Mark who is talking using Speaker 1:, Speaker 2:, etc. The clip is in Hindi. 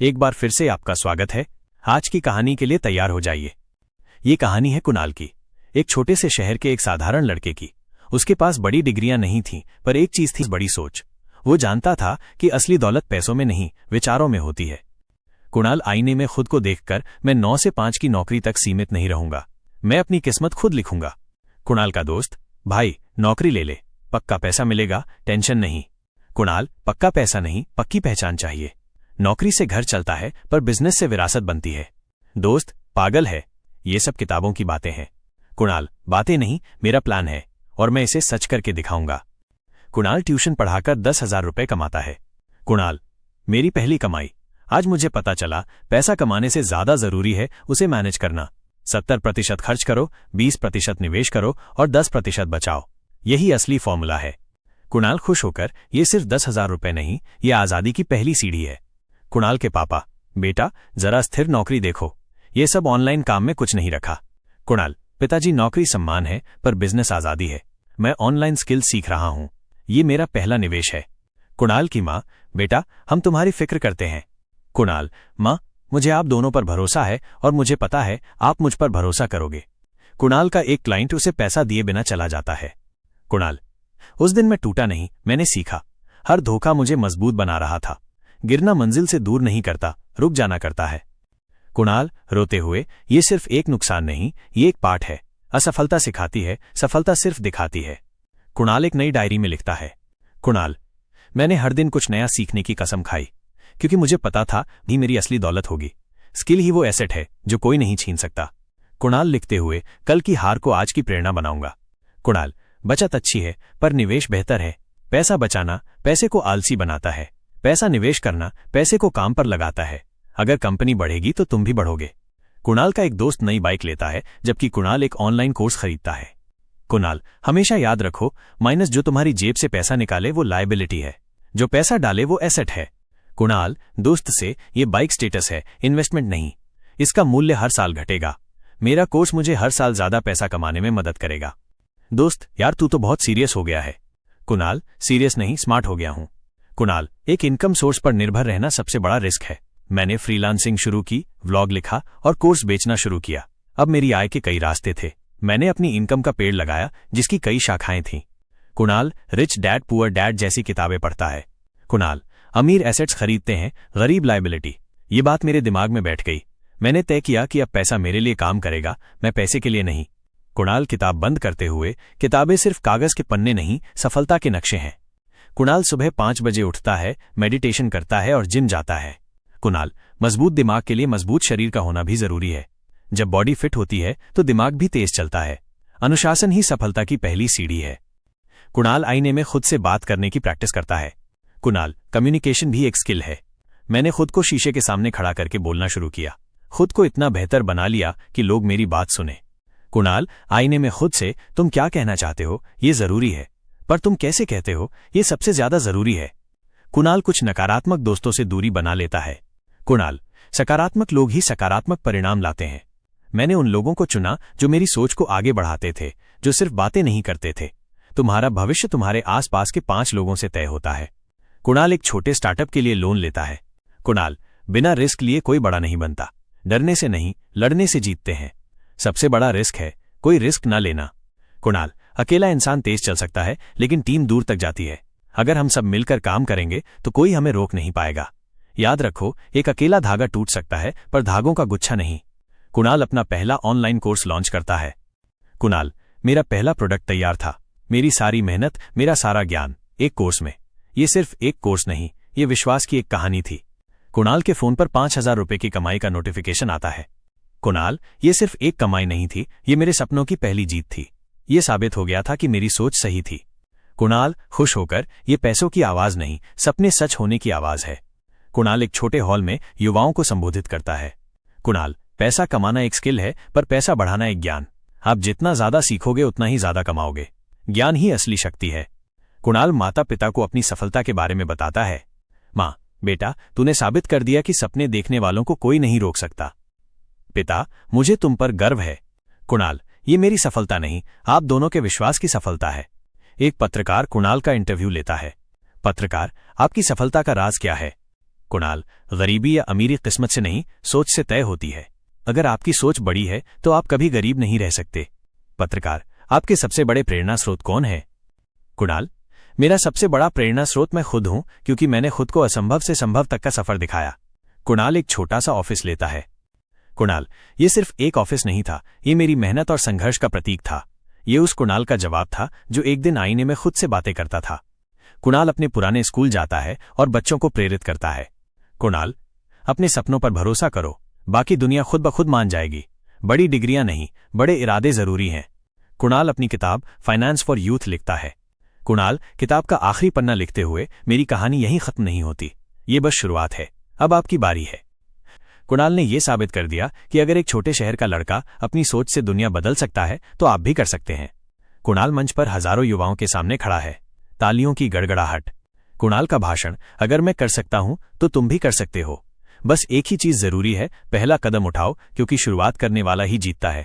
Speaker 1: एक बार फिर से आपका स्वागत है। आज की कहानी के लिए तैयार हो जाइए। ये कहानी है कुणाल की, एक छोटे से शहर के एक साधारण लड़के की। उसके पास बड़ी डिग्रियां नहीं थीं, पर एक चीज थी, बड़ी सोच। वो जानता था कि असली दौलत पैसों में नहीं, विचारों में होती है। कुणाल आईने में खुद को देखकर, मैं 9 से 5 की नौकरी तक सीमित नहीं रहूंगा, मैं अपनी किस्मत खुद लिखूंगा। कुणाल का दोस्त, भाई नौकरी ले ले, पक्का पैसा मिलेगा, टेंशन नहीं। कुणाल, पक्का पैसा नहीं, पक्की पहचान चाहिए। नौकरी से घर चलता है, पर बिजनेस से विरासत बनती है। दोस्त, पागल है, ये सब किताबों की बातें हैं। कुणाल, बातें नहीं, मेरा प्लान है और मैं इसे सच करके दिखाऊंगा। कुणाल ट्यूशन पढ़ाकर 10,000 रुपए कमाता है। कुणाल, मेरी पहली कमाई। आज मुझे पता चला, पैसा कमाने से ज्यादा जरूरी है उसे मैनेज करना। 70% खर्च करो, 20% निवेश करो और 10% बचाओ। यही असली फॉर्मूला है। कुणाल खुश होकर, ये सिर्फ 10,000 रुपए नहीं, ये आजादी की पहली सीढ़ी है। कुणाल के पापा, बेटा जरा स्थिर नौकरी देखो, ये सब ऑनलाइन काम में कुछ नहीं रखा। कुणाल, पिताजी नौकरी सम्मान है, पर बिजनेस आजादी है। मैं ऑनलाइन स्किल सीख रहा हूं, ये मेरा पहला निवेश है। कुणाल की मां, बेटा हम तुम्हारी फिक्र करते हैं। कुणाल, मां, मुझे आप दोनों पर भरोसा है और मुझे पता है आप मुझ पर भरोसा करोगे। कुणाल का एक क्लाइंट उसे पैसा दिए बिना चला जाता है। कुणाल, उस दिन मैं टूटा नहीं, मैंने सीखा। हर धोखा मुझे मजबूत बना रहा था। गिरना मंजिल से दूर नहीं करता, रुक जाना करता है। कुणाल रोते हुए, ये सिर्फ एक नुकसान नहीं, ये एक पाठ है। असफलता सिखाती है, सफलता सिर्फ दिखाती है। कुणाल एक नई डायरी में लिखता है। कुणाल, मैंने हर दिन कुछ नया सीखने की कसम खाई, क्योंकि मुझे पता था भी मेरी असली दौलत होगी। स्किल ही वो एसेट है जो कोई नहीं छीन सकता। कुणाल लिखते हुए, कल की हार को आज की प्रेरणा बनाऊंगा। कुणाल, बचत अच्छी है, पर निवेश बेहतर है। पैसा बचाना पैसे को आलसी बनाता है, पैसा निवेश करना पैसे को काम पर लगाता है। अगर कंपनी बढ़ेगी तो तुम भी बढ़ोगे। कुणाल का एक दोस्त नई बाइक लेता है, जबकि कुणाल एक ऑनलाइन कोर्स खरीदता है। कुणाल, हमेशा याद रखो, माइनस जो तुम्हारी जेब से पैसा निकाले वो लायबिलिटी है, जो पैसा डाले वो एसेट है। कुणाल दोस्त से, ये बाइक स्टेटस है, इन्वेस्टमेंट नहीं। इसका मूल्य हर साल घटेगा। मेरा कोर्स मुझे हर साल ज्यादा पैसा कमाने में मदद करेगा। दोस्त, यार तू तो बहुत सीरियस हो गया है। कुणाल, सीरियस नहीं, स्मार्ट हो गया हूं। कुणाल, एक इनकम सोर्स पर निर्भर रहना सबसे बड़ा रिस्क है। मैंने फ्रीलांसिंग शुरू की, व्लॉग लिखा और कोर्स बेचना शुरू किया। अब मेरी आय के कई रास्ते थे। मैंने अपनी इनकम का पेड़ लगाया, जिसकी कई शाखाएं थीं। Kunal, rich dad poor dad जैसी किताबें पढ़ता है। कुणाल, अमीर एसेट्स खरीदते हैं, गरीब लायबिलिटी। ये बात मेरे दिमाग में बैठ गई। मैंने तय किया कि अब पैसा मेरे लिए काम करेगा, मैं पैसे के लिए नहीं। कुणाल किताब बंद करते हुए, किताबें सिर्फ कागज के पन्ने नहीं, सफलता के नक्शे हैं। कुणाल सुबह 5 बजे उठता है, मेडिटेशन करता है और जिम जाता है। कुणाल, मजबूत दिमाग के लिए मजबूत शरीर का होना भी जरूरी है। जब बॉडी फिट होती है तो दिमाग भी तेज चलता है। अनुशासन ही सफलता की पहली सीढ़ी है। कुणाल आईने में खुद से बात करने की प्रैक्टिस करता है। कुणाल, कम्युनिकेशन भी एक स्किल है। मैंने खुद को शीशे के सामने खड़ा करके बोलना शुरू किया। खुद को इतना बेहतर बना लिया कि लोग मेरी बात सुने। कुणाल, आईने में खुद से, तुम क्या कहना चाहते हो ये जरूरी है, पर तुम कैसे कहते हो ये सबसे ज्यादा जरूरी है। कुणाल कुछ नकारात्मक दोस्तों से दूरी बना लेता है। कुणाल, सकारात्मक लोग ही सकारात्मक परिणाम लाते हैं। मैंने उन लोगों को चुना जो मेरी सोच को आगे बढ़ाते थे, जो सिर्फ बातें नहीं करते थे। तुम्हारा भविष्य तुम्हारे आसपास के 5 लोगों से तय होता है। कुणाल एक छोटे स्टार्टअप के लिए लोन लेता है। कुणाल, बिना रिस्क लिए कोई बड़ा नहीं बनता। डरने से नहीं, लड़ने से जीतते हैं। सबसे बड़ा रिस्क है कोई रिस्क न लेना। कुणाल, अकेला इंसान तेज चल सकता है, लेकिन टीम दूर तक जाती है। अगर हम सब मिलकर काम करेंगे तो कोई हमें रोक नहीं पाएगा। याद रखो, एक अकेला धागा टूट सकता है, पर धागों का गुच्छा नहीं। कुणाल अपना पहला ऑनलाइन कोर्स लॉन्च करता है। कुणाल, मेरा पहला प्रोडक्ट तैयार था, मेरी सारी मेहनत, मेरा सारा ज्ञान एक कोर्स में। ये सिर्फ एक कोर्स नहीं, ये विश्वास की एक कहानी थी। कुणाल के फोन पर 5,000 रुपए की कमाई का नोटिफिकेशन आता है। कुणाल, ये सिर्फ एक कमाई नहीं थी, ये मेरे सपनों की पहली जीत थी। ये साबित हो गया था कि मेरी सोच सही थी। कुणाल खुश होकर, ये पैसों की आवाज नहीं, सपने सच होने की आवाज है। कुणाल एक छोटे हॉल में युवाओं को संबोधित करता है। कुणाल, पैसा कमाना एक स्किल है, पर पैसा बढ़ाना एक ज्ञान। आप जितना ज्यादा सीखोगे उतना ही ज्यादा कमाओगे। ज्ञान ही असली शक्ति है। कुणाल माता पिता को अपनी सफलता के बारे में बताता है। माँ, बेटा तूने साबित कर दिया कि सपने देखने वालों को कोई नहीं रोक सकता। पिता, मुझे तुम पर गर्व है। कुणाल, ये मेरी सफलता नहीं, आप दोनों के विश्वास की सफलता है। एक पत्रकार कुणाल का इंटरव्यू लेता है। पत्रकार, आपकी सफलता का राज क्या है? कुणाल, गरीबी या अमीरी किस्मत से नहीं, सोच से तय होती है। अगर आपकी सोच बड़ी है तो आप कभी गरीब नहीं रह सकते। पत्रकार, आपके सबसे बड़े प्रेरणा स्रोत कौन है? कुणाल, मेरा सबसे बड़ा प्रेरणा स्रोत मैं खुद हूं, क्योंकि मैंने खुद को असंभव से संभव तक का सफर दिखाया। कुणाल एक छोटा सा ऑफिस लेता है। कुणाल, ये सिर्फ एक ऑफिस नहीं था, ये मेरी मेहनत और संघर्ष का प्रतीक था। ये उस कुणाल का जवाब था जो एक दिन आईने में खुद से बातें करता था। कुणाल अपने पुराने स्कूल जाता है और बच्चों को प्रेरित करता है। कुणाल, अपने सपनों पर भरोसा करो, बाकी दुनिया खुद ब खुद मान जाएगी। बड़ी डिग्रियां नहीं, बड़े इरादे जरूरी हैं। कुणाल अपनी किताब फाइनेंस फॉर यूथ लिखता है। कुणाल, किताब का आखिरी पन्ना लिखते हुए मेरी कहानी यहीं खत्म नहीं होती, ये बस शुरुआत है, अब आपकी बारी है। कुणाल ने यह साबित कर दिया कि अगर एक छोटे शहर का लड़का अपनी सोच से दुनिया बदल सकता है तो आप भी कर सकते हैं। कुणाल मंच पर हजारों युवाओं के सामने खड़ा है, तालियों की गड़गड़ाहट। कुणाल का भाषण, अगर मैं कर सकता हूं तो तुम भी कर सकते हो। बस एक ही चीज जरूरी है, पहला कदम उठाओ, क्योंकि शुरुआत करने वाला ही जीतता है।